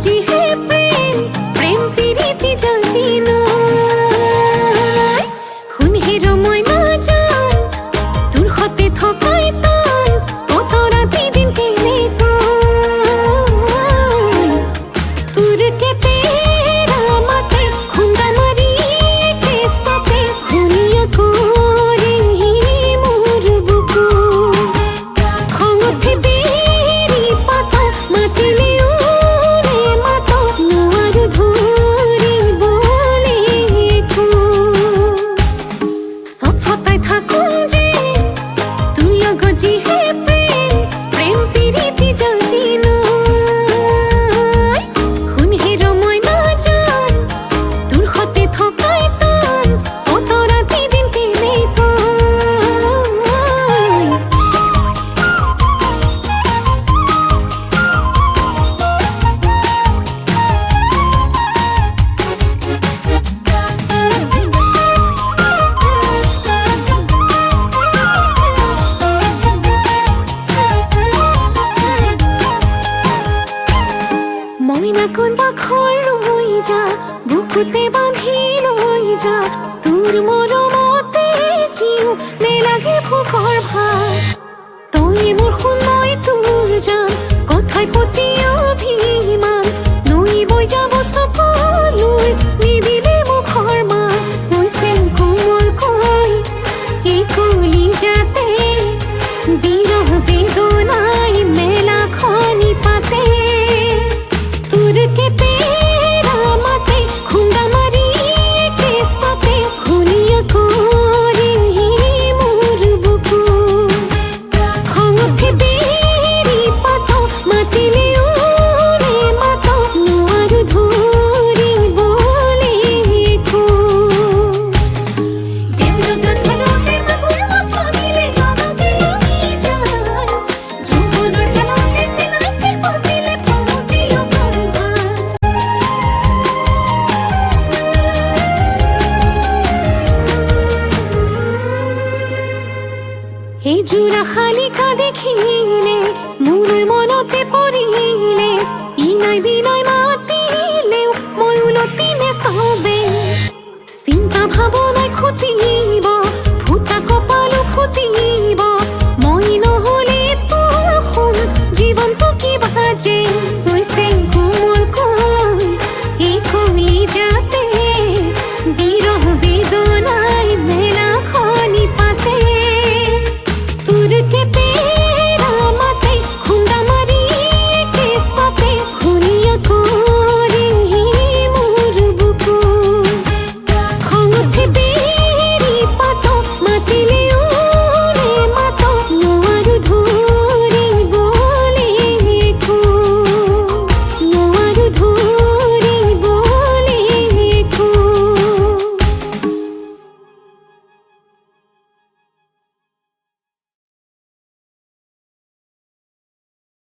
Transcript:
जिहे प्रेम प्रेम पीरिति जलजिनो खुन हेरो मयना जान दूर होते थकाई तान कत राति दिन केने दूर के तेरा माथे खुंदा मारी के साथे खुनिया कोरे मोर बुकु खंगथे बेरी पाता माटिले उड़े माता नुआर धरे बोले को सफताय थाकुन जे तुई गजी हे प्रेम प्रेम पीरिति जलजिनो खुन हेरो मयना जान दूर होते थकाई तान कत राति दिन केने ময়না কোন বাখর রই যা বুকুতে বাঁধি রই যা তোর মরমতে জিউ নে লাগে ভুকর ভাই